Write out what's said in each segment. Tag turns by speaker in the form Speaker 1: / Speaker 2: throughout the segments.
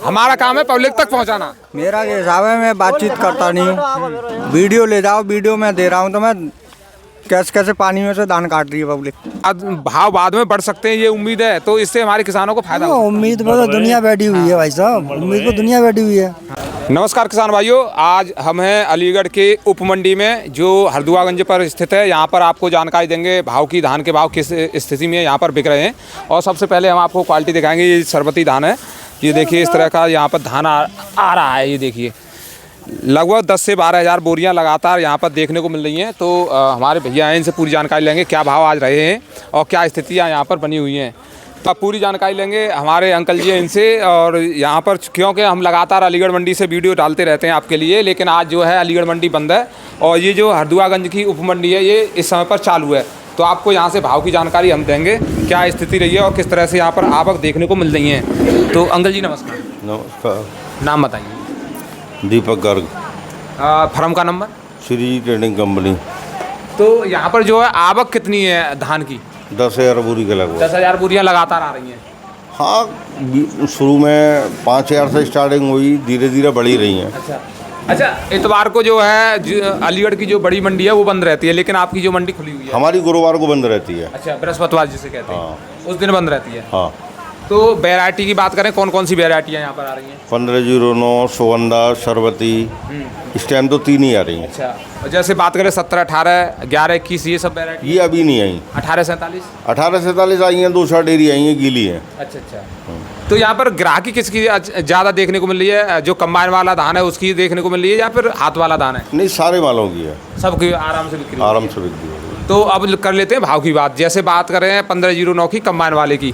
Speaker 1: हमारा काम है पब्लिक तक पहुंचाना।
Speaker 2: मेरा ये हिसाब है, मैं बातचीत करता नहीं हूँ। वीडियो ले जाओ, वीडियो में दे रहा हूँ तो मैं कैसे कैसे पानी में से धान काट रही है पब्लिक।
Speaker 1: अब भाव बाद में बढ़ सकते हैं ये उम्मीद है, तो इससे हमारे किसानों को फायदा होगा।
Speaker 2: उम्मीद पर तो दुनिया बैठी हुई है भाई साहब, उम्मीद पर दुनिया बैठी हुई है।
Speaker 1: नमस्कार किसान भाइयों, आज हम हैं अलीगढ़ के उप मंडी में जो हरदुआगंज पर स्थित है। यहाँ पर आपको जानकारी देंगे भाव की, धान के भाव किस स्थिति में यहाँ पर बिक रहे हैं। और सबसे पहले हम आपको क्वालिटी दिखाएंगे। ये सरबती धान है, ये देखिए इस तरह का यहाँ पर धान आ रहा है। ये देखिए लगभग 10 से 12 हज़ार बोरियां लगातार यहाँ पर देखने को मिल रही हैं। तो हमारे भैया हैं, इनसे पूरी जानकारी लेंगे क्या भाव आज रहे हैं और क्या स्थितियाँ यहाँ पर बनी हुई हैं। तो पूरी जानकारी लेंगे हमारे अंकल जी हैं इनसे। और यहाँ पर क्योंकि हम लगातार अलीगढ़ मंडी से वीडियो डालते रहते हैं आपके लिए, लेकिन आज जो है अलीगढ़ मंडी बंद है और ये जो हरदुआगंज की उप मंडी है ये इस समय पर चालू है। तो आपको यहाँ से भाव की जानकारी हम देंगे, क्या स्थिति रही है और किस तरह से यहाँ पर आवक देखने को मिल रही है। तो अंकल जी नमस्कार।
Speaker 3: नमस्कार।
Speaker 1: नाम बताइए।
Speaker 3: दीपक गर्ग।
Speaker 1: फर्म का नंबर।
Speaker 3: Shri trading company.
Speaker 1: तो यहाँ पर जो है आवक कितनी है धान की?
Speaker 3: 10,000 बोरी के लगभग।
Speaker 1: 10,000 बोरियाँ लगातार आ रही हैं।
Speaker 3: हाँ, शुरू में 5,000 से स्टार्टिंग हुई, धीरे धीरे बढ़ी रही हैं।
Speaker 1: अच्छा, इतवार को जो है अलीगढ़ की जो बड़ी मंडी है वो बंद रहती है, लेकिन आपकी जो मंडी खुली हुई है?
Speaker 3: हमारी गुरुवार को बंद रहती है।
Speaker 1: अच्छा, बृहस्पतिवार जिसे कहते हैं।
Speaker 3: हाँ।
Speaker 1: उस दिन बंद रहती है।
Speaker 3: हाँ।
Speaker 1: तो वैरायटी की बात करें, कौन कौन सी वैरायटियाँ यहाँ पर आ रही हैं?
Speaker 3: 1509, सुगंधा, सरबती, इस टाइम तो 3 ही आ रही हैं।
Speaker 1: अच्छा, और जैसे बात करें 17, 18, 11, 21 ये सब वैरायटी?
Speaker 3: ये अभी नहीं आई।
Speaker 1: 1847?
Speaker 3: 1847 आई हैं, 2 डेयरी आई हैं, गीली हैं।
Speaker 1: अच्छा। तो यहाँ पर ग्राहकी किसकी ज़्यादा देखने को मिल रही है? जो कंबाइन वाला धान है उसकी देखने को मिल रही है या फिर हाथ वाला धान है?
Speaker 3: नहीं, सारे मालों की है।
Speaker 1: सबकी आराम से बिक्री?
Speaker 3: आराम से बिक्री है।
Speaker 1: तो अब कर लेते हैं भाव की बात। जैसे बात करें 1509 की कंबाइन वाले की।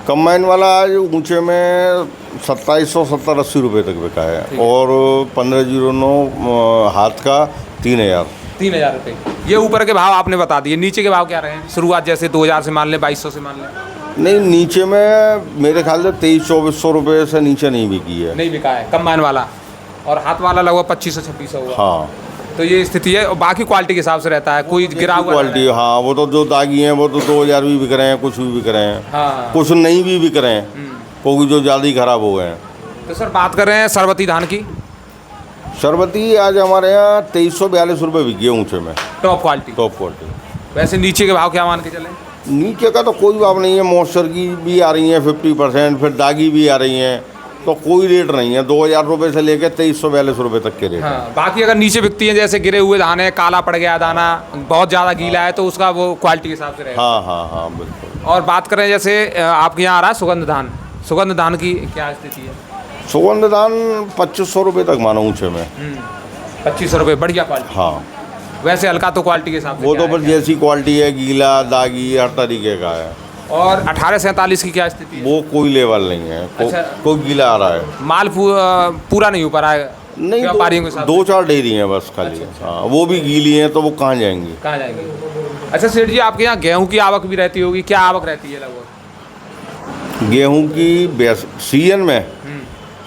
Speaker 3: कंबाइन वाला आज ऊंचे में 2770-80 रुपये तक बिका है और 1509 हाथ का 3,000।
Speaker 1: 3,000 रुपये। ये ऊपर के भाव आपने बता दिए, नीचे के भाव क्या रहे हैं? शुरुआत जैसे 2,000 से मान लें, 2,200 से मान लें।
Speaker 3: नहीं, नीचे में मेरे ख्याल से 2300-2400 रुपये से नीचे नहीं बिकी है।
Speaker 1: नहीं बिका है कंबाइन वाला, और हाथ वाला लगभग 2500-2600 हुआ।
Speaker 3: हाँ,
Speaker 1: तो ये स्थिति है। और बाकी क्वालिटी के हिसाब से रहता है, कोई गिरा हुआ
Speaker 3: क्वालिटी। हाँ, वो तो जो दागी हैं वो तो 2,000 भी बिक रहे हैं, कुछ भी बिक रहे हैं।
Speaker 1: हाँ।
Speaker 3: कुछ नहीं भी बिक रहे हैं, क्योंकि जो ज़्यादा ही खराब हो गए हैं।
Speaker 1: तो सर बात कर रहे हैं सरबती धान की।
Speaker 3: सरबती आज हमारे यहाँ 2342 रुपये बिकी है ऊँचे में।
Speaker 1: Top quality?
Speaker 3: Top quality.
Speaker 1: वैसे नीचे के भाव क्या मान के चलें?
Speaker 3: नीचे का तो कोई भाव नहीं है। मॉइस्चर की भी आ रही हैं 50%, फिर दागी भी आ रही हैं, तो कोई रेट नहीं है। 2,000 रुपये से लेकर 2342 रुपये तक के रेट।
Speaker 1: हाँ। बाकी अगर नीचे बिकती है, जैसे गिरे हुए धान है, काला पड़ गया दाना, बहुत ज़्यादा गीला है, तो उसका वो क्वालिटी के हिसाब से रहेगा।
Speaker 3: हाँ, बिल्कुल।
Speaker 1: और बात करें जैसे आपके यहाँ आ रहा है सुगंध धान, सुगंध धान की क्या स्थिति है?
Speaker 3: सुगंध धान 2500 रुपये तक मानो ऊँचे में।
Speaker 1: 2500 रुपये, बढ़िया क्वालिटी।
Speaker 3: हाँ।
Speaker 1: वैसे हल्का तो क्वालिटी के हिसाब से
Speaker 3: वो
Speaker 1: क्या
Speaker 3: तो पर
Speaker 1: है?
Speaker 3: जैसी क्वालिटी है, गीला दागी हर तरीके का है।
Speaker 1: और 1847 की क्या स्थिति है?
Speaker 3: वो कोई लेवल नहीं है।
Speaker 1: अच्छा।
Speaker 3: कोई गीला आ रहा है।
Speaker 1: माल पूरा नहीं हो पा रहा है?
Speaker 3: नहीं,
Speaker 1: व्यापारियों के साथ
Speaker 3: 2-4 डेयरी हैं बस खाली।
Speaker 1: अच्छा।
Speaker 3: हाँ, वो भी गीली हैं, तो वो कहाँ जाएंगी?
Speaker 1: कहाँ जाएंगे? अच्छा सेठ जी, आपके यहाँ गेहूं की आवक भी रहती होगी, क्या आवक रहती है लगभग?
Speaker 3: गेहूं की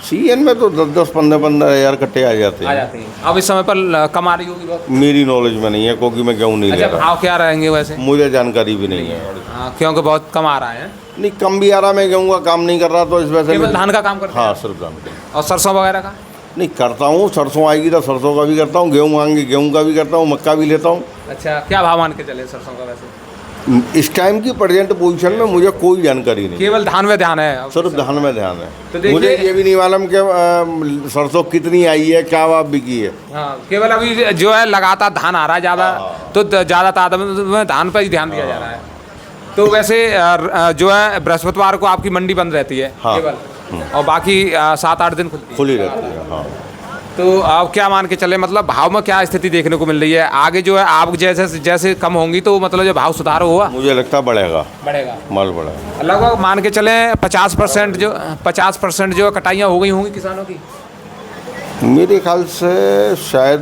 Speaker 3: सीजन में तो 10-15 हज़ार कट्टे आ जाते हैं।
Speaker 1: हैं। अब इस समय पर कम आ रही होगी बहुत?
Speaker 3: मेरी नॉलेज में नहीं है, क्योंकि मैं गेहूं नहीं ले
Speaker 1: अच्छा,
Speaker 3: रहा।
Speaker 1: भाव क्या रहेंगे वैसे?
Speaker 3: मुझे जानकारी भी नहीं है।
Speaker 1: हाँ, क्योंकि बहुत कम आ रहा है।
Speaker 3: नहीं, कम भी आ रहा। मैं गेहूं का काम नहीं कर रहा, तो इस वजह
Speaker 1: केवल
Speaker 3: से।
Speaker 1: धान का काम करते हैं?
Speaker 3: हाँ, सिर्फ धान का।
Speaker 1: और सरसों वगैरह का?
Speaker 3: नहीं करता हूँ। सरसों आएगी तो सरसों का भी करता हूँ, गेहूँ आएंगे गेहूँ का भी करता हूँ, मक्का भी लेता हूँ।
Speaker 1: अच्छा, क्या भाव मान के चले सरसों का वैसे?
Speaker 3: इस टाइम की प्रेजेंट पोजीशन में मुझे कोई जानकारी नहीं।
Speaker 1: केवल धान में ध्यान है?
Speaker 3: सिर्फ धान में ध्यान है।
Speaker 1: तो देखिए,
Speaker 3: मुझे ये भी नहीं मालूम कि सरसों कितनी आई है, क्या भाव बिकी है।
Speaker 1: हाँ, केवल अभी जो है लगातार धान आ रहा है ज़्यादा, तो ज़्यादा तादाद में धान पर ही ध्यान दिया जा रहा है। तो वैसे जो है बृहस्पतिवार को आपकी मंडी बंद रहती है?
Speaker 3: हाँ।
Speaker 1: केवल? और बाकी 7-8 दिन
Speaker 3: खुली रहती है। हाँ।
Speaker 1: तो आप क्या मान के चले, मतलब भाव में क्या स्थिति देखने को मिल रही है? आगे जो है आप जैसे जैसे कम होंगी तो मतलब जो भाव सुधार होगा?
Speaker 3: मुझे लगता है बढ़ेगा माल बढ़ेगा।
Speaker 1: लगभग मान के चले 50% जो कटाइयाँ हो गई होंगी किसानों की?
Speaker 3: मेरे ख्याल से शायद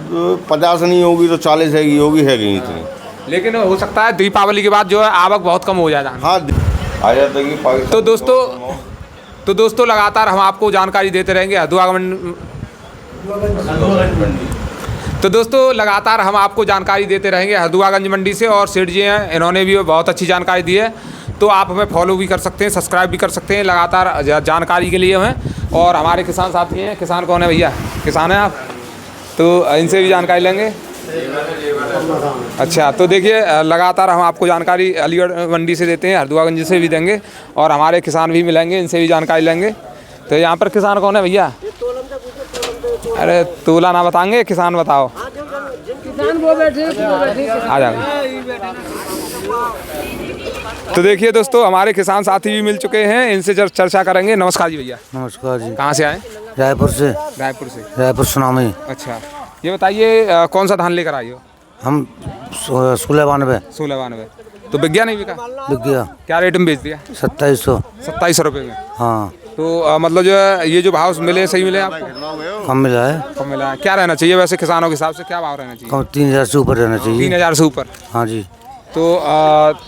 Speaker 3: 50 नहीं होगी तो 40 होगी इतनी।
Speaker 1: लेकिन हो सकता है दीपावली के बाद जो है आवक बहुत कम हो जाए।
Speaker 3: हाँ, आ जाता है।
Speaker 1: तो दोस्तों लगातार हम आपको जानकारी देते रहेंगे तो दोस्तों लगातार हम आपको जानकारी देते रहेंगे हरदुआगंज मंडी से। और सेठ जी हैं, इन्होंने भी बहुत अच्छी जानकारी दी है। तो आप हमें फॉलो भी कर सकते हैं, सब्सक्राइब भी कर सकते हैं लगातार जानकारी के लिए हमें। और हमारे किसान साथी हैं। किसान कौन है भैया? किसान हैं आप? तो इनसे भी जानकारी लेंगे। अच्छा, तो देखिए लगातार हम आपको जानकारी अलीगढ़ मंडी से देते हैं, हरदुआगंज से भी देंगे और हमारे किसान भी मिलेंगे, इनसे भी जानकारी लेंगे। तो यहाँ पर किसान कौन है भैया? अरे तोला ना बताएंगे, किसान बताओ।
Speaker 4: किसान वो बैठे
Speaker 1: आ जाओ। तो देखिए दोस्तों, हमारे किसान साथी भी मिल चुके हैं, इनसे चर्चा करेंगे। नमस्कार जी भैया।
Speaker 2: नमस्कार जी।
Speaker 1: कहाँ से आए?
Speaker 2: रायपुर से।
Speaker 1: रायपुर से।
Speaker 2: रायपुर सुनामी।
Speaker 1: अच्छा, ये बताइए कौन सा धान लेकर आए हो?
Speaker 2: हम 1692।
Speaker 1: 1692। तो बिक गया नहीं बिका?
Speaker 2: बिक गया।
Speaker 1: क्या रेट में बेच दिया?
Speaker 2: 2700।
Speaker 1: 2700 रुपये में।
Speaker 2: हाँ।
Speaker 1: तो मतलब जो है ये जो भाव मिले सही मिले आपको?
Speaker 2: कम मिला है।
Speaker 1: कम मिला है। क्या रहना चाहिए वैसे किसानों के हिसाब से, क्या भाव रहना चाहिए?
Speaker 2: कम 3000 से ऊपर रहना चाहिए।
Speaker 1: 3000 से ऊपर।
Speaker 2: हाँ जी।
Speaker 1: तो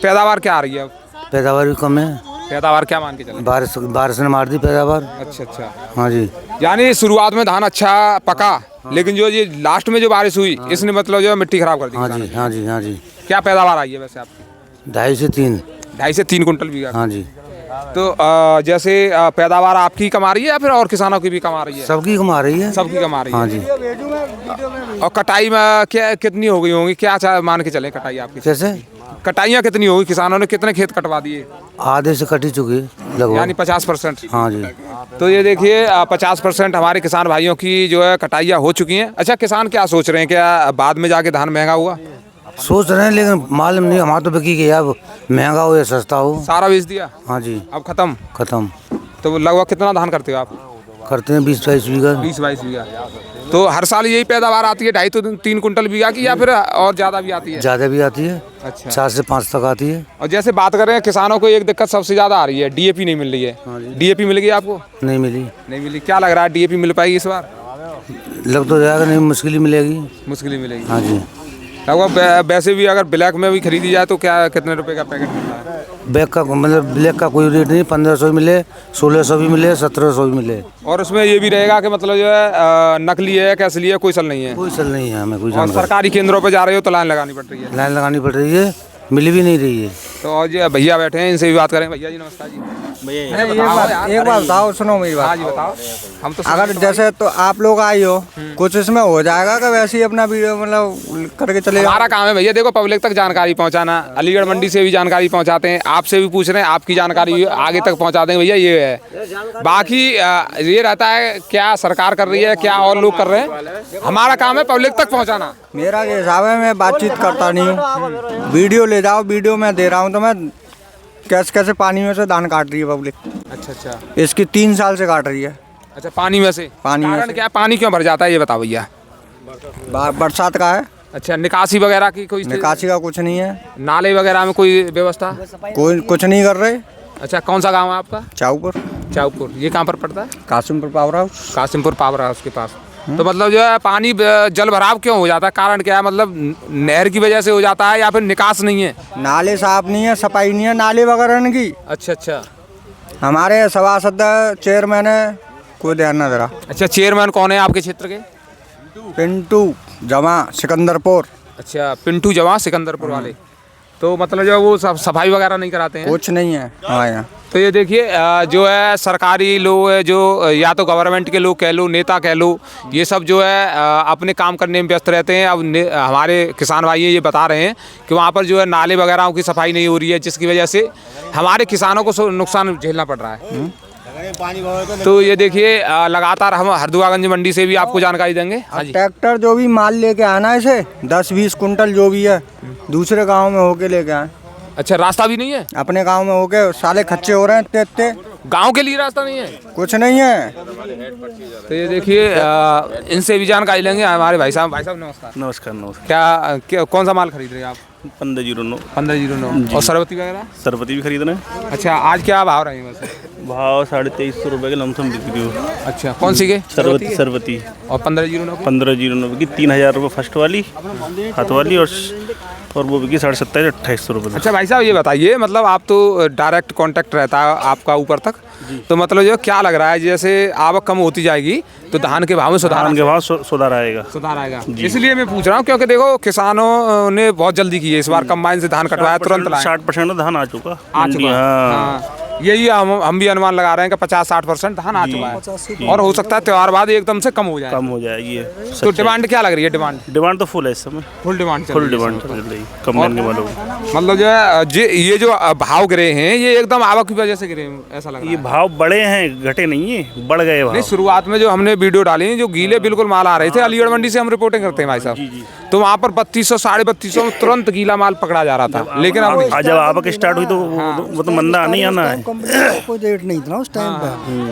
Speaker 1: पैदावार क्या आ रही है अब?
Speaker 2: पैदावार भी कम है।
Speaker 1: पैदावार क्या मान के चले?
Speaker 2: बारिश ने मार दी पैदावार।
Speaker 1: अच्छा अच्छा।
Speaker 2: हाँ जी।
Speaker 1: यानी शुरुआत में धान अच्छा पका, लेकिन जो ये लास्ट में जो बारिश हुई इसने मतलब जो है मिट्टी खराब कर दी।
Speaker 2: हाँ जी। हाँ जी। हाँ जी।
Speaker 1: क्या पैदावार आई है वैसे आपकी?
Speaker 2: 2.5 से 3।
Speaker 1: 2.5 से 3 कुंटल बीघा।
Speaker 2: हाँ जी।
Speaker 1: तो जैसे पैदावार आपकी कमा रही है या फिर और किसानों की भी कमा रही है?
Speaker 2: सबकी कमा रही है।
Speaker 1: सबकी कमा रही है।
Speaker 2: हाँ जी।
Speaker 1: और कटाई में क्या कितनी हो गई होंगी, क्या मान के चले कटाई आपकी?
Speaker 2: कैसे?
Speaker 1: कटाइयाँ कितनी होगी? किसानों ने कितने खेत कटवा दिए?
Speaker 2: आधे से कटी चुकी है लगभग।
Speaker 1: यानी 50%।
Speaker 2: हाँ जी।
Speaker 1: तो ये देखिए 50% हमारे किसान भाइयों की जो है कटाइयाँ हो चुकी हैं। अच्छा, किसान क्या सोच रहे हैं, क्या बाद में जाके धान महंगा हुआ?
Speaker 2: सोच रहे हैं लेकिन मालूम नहीं, हमारा तो बिकी गया। अब महंगा हो या सस्ता हो।
Speaker 1: सारा बेच दिया?
Speaker 2: हाँ जी।
Speaker 1: अब खत्म।
Speaker 2: खत्म।
Speaker 1: तो लगभग कितना धान करते हो आप?
Speaker 2: करते हैं 20-22 बीघा।
Speaker 1: 20-22 बीघा। तो हर साल यही पैदावार आती है 2.5 से 3 कुंटल बीघा की, या फिर और ज़्यादा भी आती है?
Speaker 2: ज़्यादा भी आती है।
Speaker 1: अच्छा।
Speaker 2: 4 से 5 तक आती है।
Speaker 1: और जैसे बात करें किसानों को एक दिक्कत सबसे ज़्यादा आ रही है, डीएपी नहीं मिल रही है। डीएपी मिल गई आपको?
Speaker 2: नहीं मिली।
Speaker 1: नहीं मिली। क्या लग रहा है डीएपी मिल पाएगी इस बार?
Speaker 2: लग तो जाएगा, नहीं मुश्किल ही मिलेगी।
Speaker 1: मुश्किल ही मिलेगी।
Speaker 2: हाँ जी।
Speaker 1: लगभग वैसे भी अगर ब्लैक में भी खरीदी जाए तो क्या कितने रुपए का पैकेट मिलता है?
Speaker 2: बैग का मतलब ब्लैक का कोई रेट नहीं। 1500 मिले, 1600 भी मिले, 1700 भी मिले।
Speaker 1: और उसमें ये भी रहेगा कि मतलब जो है नकली है क्या असली है, कोई सल नहीं है?
Speaker 2: कोई सल नहीं है हमें कोई
Speaker 1: और
Speaker 2: जानकारी।
Speaker 1: सरकारी केंद्रों पर जा रहे हो तो लाइन लगानी पड़ रही है?
Speaker 2: लाइन लगानी पड़ रही है, मिल भी नहीं रही है।
Speaker 1: तो और जो भैया बैठे हैं इनसे भी बात करें। भैया जी नमस्कार जी। भैया
Speaker 2: एक बात बताओ, सुनो मेरी
Speaker 1: हाँ
Speaker 2: बात।
Speaker 1: जी बताओ। हम तो
Speaker 2: अगर जैसे तो आप लोग आई हो, कुछ इसमें हो जाएगा कि वैसे ही अपना वीडियो मतलब करके चले जाओ?
Speaker 1: हमारा काम है भैया, देखो पब्लिक तक जानकारी पहुंचाना। अलीगढ़ मंडी से भी जानकारी पहुंचाते हैं, आपसे भी पूछ रहे हैं, आपकी जानकारी भी आगे तक पहुंचा देंगे भैया। ये है बाकी ये रहता है क्या सरकार कर रही है, क्या और लोग कर रहे हैं। हमारा काम है पब्लिक तक पहुंचाना।
Speaker 2: मेरा ये हिसाब है, मैं बातचीत करता नहीं हूँ। वीडियो ले जाओ, वीडियो मैं दे रहा हूँ तो मैं कैसे कैसे पानी में से धान काट रही है पब्लिक।
Speaker 1: अच्छा अच्छा।
Speaker 2: इसकी 3 साल से काट रही है।
Speaker 1: अच्छा, पानी में से?
Speaker 2: पानी में
Speaker 1: कारण
Speaker 2: से।
Speaker 1: क्या, पानी क्यों भर जाता है ये बताओ भैया।
Speaker 2: बरसात का है।
Speaker 1: अच्छा, निकासी वगैरह की कोई
Speaker 2: निकासी का कुछ नहीं है।
Speaker 1: नाले वगैरह में कोई व्यवस्था?
Speaker 2: कोई कुछ नहीं कर रहे।
Speaker 1: अच्छा, कौन सा गांव है आपका?
Speaker 2: चाऊपुर।
Speaker 1: चाऊपुर। ये कहाँ पर पड़ता है?
Speaker 2: Kasimpur power house.
Speaker 1: Kasimpur power house के पास। तो मतलब जो है पानी जल भराव क्यों हो जाता है, कारण क्या है? मतलब नहर की वजह से हो जाता है या फिर निकास नहीं है?
Speaker 2: नाले साफ नहीं है, सफाई नहीं है नाले वगैरह की।
Speaker 1: अच्छा अच्छा।
Speaker 2: हमारे सभासद चेयरमैन है, कोई ध्यान न दे रहा।
Speaker 1: अच्छा, चेयरमैन कौन है आपके क्षेत्र के?
Speaker 2: पिंटू जमा सिकंदरपुर।
Speaker 1: अच्छा, पिंटू जवां सिकंदरपुर वाले। तो मतलब जो वो सफाई वगैरह नहीं कराते हैं?
Speaker 2: कुछ नहीं है हमारे यहाँ।
Speaker 1: तो ये देखिए जो है सरकारी लोग है, जो या तो गवर्नमेंट के लोग कह लो, नेता कह लो, ये सब जो है अपने काम करने में व्यस्त रहते हैं। अब हमारे किसान भाई ये बता रहे हैं कि वहाँ पर जो है नाले वगैरह की सफाई नहीं हो रही है, जिसकी वजह से हमारे किसानों को नुकसान झेलना पड़ रहा है। तो ये देखिए लगातार हम हरदुआगंज मंडी से भी आपको जानकारी देंगे। हाँ जी।
Speaker 2: ट्रैक्टर जो भी माल लेके आना है इसे 10-20 कुंटल जो भी है दूसरे गांव में होके लेके आए।
Speaker 1: अच्छा, रास्ता भी नहीं है?
Speaker 2: अपने गांव में होके साले खच्चे हो रहे हैं इतने इतने।
Speaker 1: गांव के लिए रास्ता नहीं है?
Speaker 2: कुछ नहीं है।
Speaker 1: तो ये देखिए इनसे भी जानकारी लेंगे हमारे भाई साहब। भाई साहब नमस्कार।
Speaker 5: नमस्कार नमस्कार।
Speaker 1: क्या कौन सा माल खरीद रहे हैं आप?
Speaker 5: 1509।
Speaker 1: 1509। और सरबती वगैरह?
Speaker 5: सरबती भी खरीदना है।
Speaker 1: अच्छा, आज क्या भाव रहे हैं वैसे?
Speaker 5: भाव 2350 रुपये के लमसम बिक रही हो।
Speaker 1: अच्छा, कौन सी के?
Speaker 5: सरबती सरबती।
Speaker 1: और 1509?
Speaker 5: 1509 की 3000 रुपये फर्स्ट वाली हाथ वाली, और वो बिकी 2750-2800 रुपये।
Speaker 1: अच्छा भाई साहब ये बताइए, मतलब आप तो डायरेक्ट कांटेक्ट रहता है आपका ऊपर तक, तो मतलब जो क्या लग रहा है जैसे आवक कम होती जाएगी तो धान के भाव में
Speaker 5: धान के भाव सुधार आएगा।
Speaker 1: सुधार आएगा। इसलिए मैं पूछ रहा हूँ क्योंकि देखो किसानों ने बहुत जल्दी की है इस बार, कंबाइन से धान कटवाया तुरंत लाए।
Speaker 5: 60% धान आ चुका
Speaker 1: आ चुका। हाँ। यही हम भी अनुमान लगा रहे हैं कि 50-60% धान आ चुका है और हो सकता है त्योहार बाद एकदम से कम हो जाए।
Speaker 5: कम हो जाएगी ये।
Speaker 1: तो डिमांड क्या लग रही है?
Speaker 5: डिमांड तो फुल है इस समय,
Speaker 1: फुल डिमांड चल
Speaker 5: फुल
Speaker 1: रही है।
Speaker 5: डिमांड चल रही, कम नहीं वालों।
Speaker 1: मतलब जो है ये जो भाव गिरे हैं ये एकदम आवक की वजह से गिरे हैं, ऐसा लग रहा
Speaker 5: ये
Speaker 1: है।
Speaker 5: भाव बढ़े हैं, घटे नहीं है, बढ़ गए
Speaker 1: नहीं,
Speaker 5: भाव।
Speaker 1: शुरुआत में जो हमने वीडियो डाली जो गीले बिल्कुल माल आ रहे थे, अलीगढ़ मंडी से हम रिपोर्टिंग करते हैं भाई साहब, तो वहाँ पर 3200 3250 में तुरंत गीला माल पकड़ा जा रहा था, लेकिन अब नहीं।
Speaker 5: जब आवक स्टार्ट हुई तो वो तो मंदा नहीं आना है।
Speaker 6: कंपनी का कोई रेट नहीं था उस टाइम पे,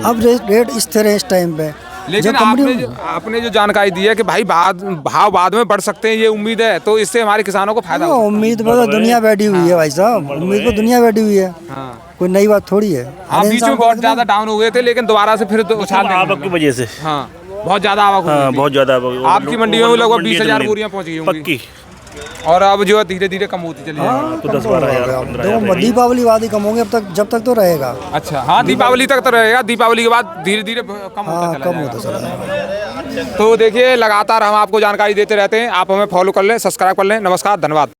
Speaker 6: अब रेट स्थिर है इस टाइम पे।
Speaker 1: लेकिन आपने जो जानकारी दी है कि भाई भाव बाद में बढ़ सकते हैं, ये उम्मीद है, तो इससे हमारे किसानों को फायदा होगा।
Speaker 6: उम्मीद पर तो दुनिया बैठी हुई है भाई साहब, उम्मीद पर दुनिया बैठी हुई है, कोई नई बात थोड़ी है।
Speaker 1: हाँ, बीच में बहुत ज्यादा डाउन हो गए थे, लेकिन दोबारा से फिर उछाल देंगे।
Speaker 5: आवक की वजह से।
Speaker 1: हाँ, बहुत ज्यादा आवक हो
Speaker 5: हाँ,
Speaker 1: गई थी।
Speaker 5: बहुत ज्यादा आवक।
Speaker 1: आपकी मंडियों में लगभग 20,000 बोरियां पहुंच गई होंगी
Speaker 5: पक्की।
Speaker 1: और अब जो है धीरे धीरे कम होती चली जाएगी।
Speaker 5: तो 10-12 हज़ार
Speaker 6: देखो दीपावली बाद ही कम होंगे, अब तक जब तक तो रहेगा।
Speaker 1: अच्छा, हाँ, दीपावली तक तो रहेगा, दीपावली के बाद धीरे धीरे कम होता चला
Speaker 6: कम होता चला
Speaker 1: जाएगा। तो देखिए, लगातार हम आपको जानकारी देते रहते हैं, आप हमें फॉलो कर लें, सब्सक्राइब कर लें। नमस्कार, धन्यवाद।